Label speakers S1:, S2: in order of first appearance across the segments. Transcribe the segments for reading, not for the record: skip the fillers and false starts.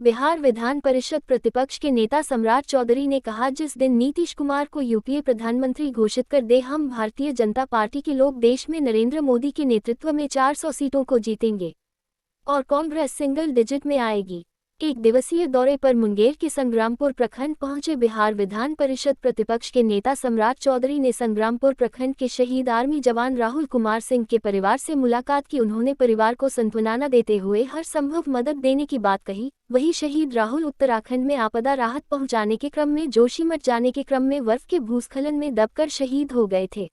S1: बिहार विधान परिषद प्रतिपक्ष के नेता सम्राट चौधरी ने कहा, जिस दिन नीतीश कुमार को यूपीए प्रधानमंत्री घोषित कर दे, हम भारतीय जनता पार्टी के लोग देश में नरेंद्र मोदी के नेतृत्व में 400 सीटों को जीतेंगे और कांग्रेस सिंगल डिजिट में आएगी। एक दिवसीय दौरे पर मुंगेर के संग्रामपुर प्रखंड पहुंचे बिहार विधान परिषद प्रतिपक्ष के नेता सम्राट चौधरी ने संग्रामपुर प्रखंड के शहीद आर्मी जवान राहुल कुमार सिंह के परिवार से मुलाकात की। उन्होंने परिवार को सांत्वना देते हुए हर संभव मदद देने की बात कही। वहीं शहीद राहुल उत्तराखंड में आपदा राहत पहुंचाने के क्रम में जोशीमठ जाने के क्रम में बर्फ के भूस्खलन में दबकर शहीद हो गए थे।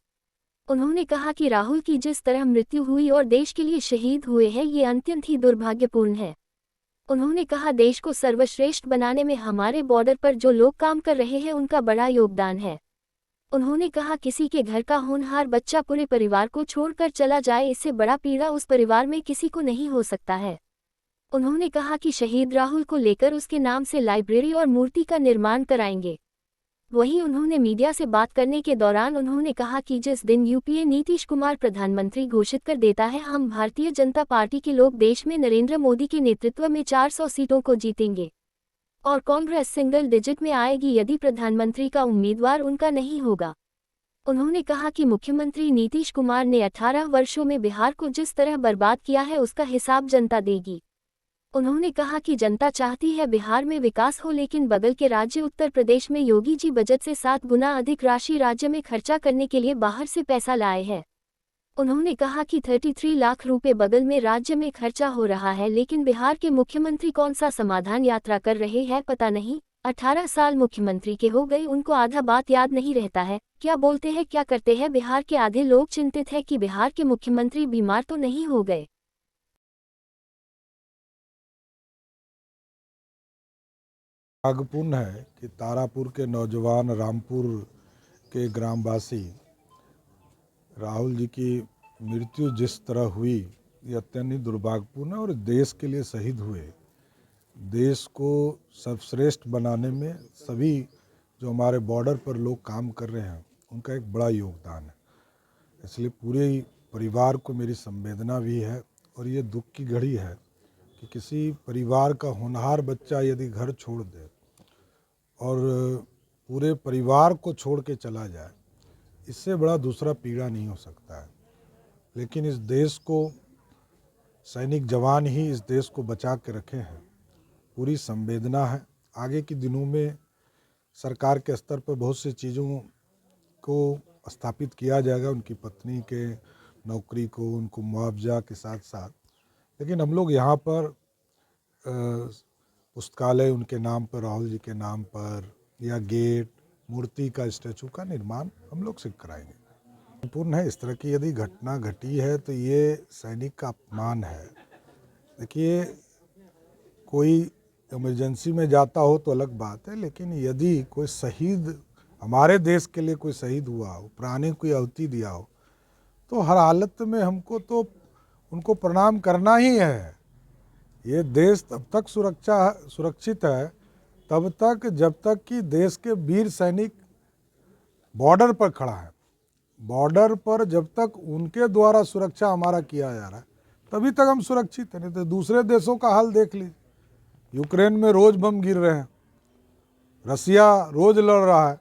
S1: उन्होंने कहा कि राहुल की जिस तरह मृत्यु हुई और देश के लिए शहीद हुए हैं, ये अत्यंत ही दुर्भाग्यपूर्ण है। उन्होंने कहा, देश को सर्वश्रेष्ठ बनाने में हमारे बॉर्डर पर जो लोग काम कर रहे हैं उनका बड़ा योगदान है। उन्होंने कहा, किसी के घर का होनहार बच्चा पूरे परिवार को छोड़कर चला जाए, इससे बड़ा पीड़ा उस परिवार में किसी को नहीं हो सकता है। उन्होंने कहा कि शहीद राहुल को लेकर उसके नाम से लाइब्रेरी और मूर्ति का निर्माण कराएंगे। वहीं उन्होंने मीडिया से बात करने के दौरान उन्होंने कहा कि जिस दिन यूपीए नीतीश कुमार प्रधानमंत्री घोषित कर देता है, हम भारतीय जनता पार्टी के लोग देश में नरेंद्र मोदी के नेतृत्व में 400 सीटों को जीतेंगे और कांग्रेस सिंगल डिजिट में आएगी यदि प्रधानमंत्री का उम्मीदवार उनका नहीं होगा। उन्होंने कहा कि मुख्यमंत्री नीतीश कुमार ने 18 वर्षों में बिहार को जिस तरह बर्बाद किया है, उसका हिसाब जनता देगी। उन्होंने कहा कि जनता चाहती है बिहार में विकास हो, लेकिन बगल के राज्य उत्तर प्रदेश में योगी जी बजट से 7 गुना अधिक राशि राज्य में खर्चा करने के लिए बाहर से पैसा लाए हैं। उन्होंने कहा कि 33 लाख रुपए बगल में राज्य में खर्चा हो रहा है, लेकिन बिहार के मुख्यमंत्री कौन सा समाधान यात्रा कर रहे हैं पता नहीं। 18 साल मुख्यमंत्री के हो गए, उनको आधा बात याद नहीं रहता है। क्या बोलते हैं, क्या करते हैं। बिहार के आधे लोग चिंतित है कि बिहार के मुख्यमंत्री बीमार तो नहीं हो गए।
S2: दुर्भाग्यपूर्ण है कि तारापुर के नौजवान रामपुर के ग्रामवासी राहुल जी की मृत्यु जिस तरह हुई, ये अत्यंत ही दुर्भाग्यपूर्ण है और देश के लिए शहीद हुए। देश को सर्वश्रेष्ठ बनाने में सभी जो हमारे बॉर्डर पर लोग काम कर रहे हैं उनका एक बड़ा योगदान है। इसलिए पूरे परिवार को मेरी संवेदना भी है और ये दुख की घड़ी है कि किसी परिवार का होनहार बच्चा यदि घर छोड़ दे और पूरे परिवार को छोड़ के चला जाए, इससे बड़ा दूसरा पीड़ा नहीं हो सकता है। लेकिन इस देश को सैनिक जवान ही इस देश को बचा के रखे हैं। पूरी संवेदना है। आगे के दिनों में सरकार के स्तर पर बहुत सी चीज़ों को स्थापित किया जाएगा, उनकी पत्नी के नौकरी को, उनको मुआवजा के साथ साथ। लेकिन हम लोग यहाँ पर पुस्तकालय उनके नाम पर, राहुल जी के नाम पर, या गेट, मूर्ति का, स्टैचू का निर्माण हम लोग सिर्फ कराएंगे। पूर्ण है, इस तरह की यदि घटना घटी है तो ये सैनिक का अपमान है। देखिए, कोई इमरजेंसी में जाता हो तो अलग बात है, लेकिन यदि कोई शहीद हमारे देश के लिए कोई शहीद हुआ हो, प्राणी को आहुति दिया हो, तो हर हालत में हमको तो उनको प्रणाम करना ही है। ये देश तब तक सुरक्षित है तब तक जब तक कि देश के वीर सैनिक बॉर्डर पर खड़ा है। बॉर्डर पर जब तक उनके द्वारा सुरक्षा हमारा किया जा रहा है तभी तक हम सुरक्षित हैं। नहीं तो दूसरे देशों का हाल देख लीजिए। यूक्रेन में रोज बम गिर रहे हैं, रसिया रोज लड़ रहा है,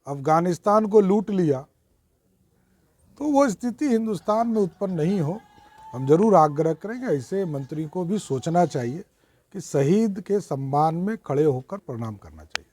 S2: अफगानिस्तान को लूट लिया। तो वो स्थिति हिंदुस्तान में उत्पन्न नहीं हो, हम जरूर आग्रह करेंगे। ऐसे मंत्री को भी सोचना चाहिए कि शहीद के सम्मान में खड़े होकर प्रणाम करना चाहिए।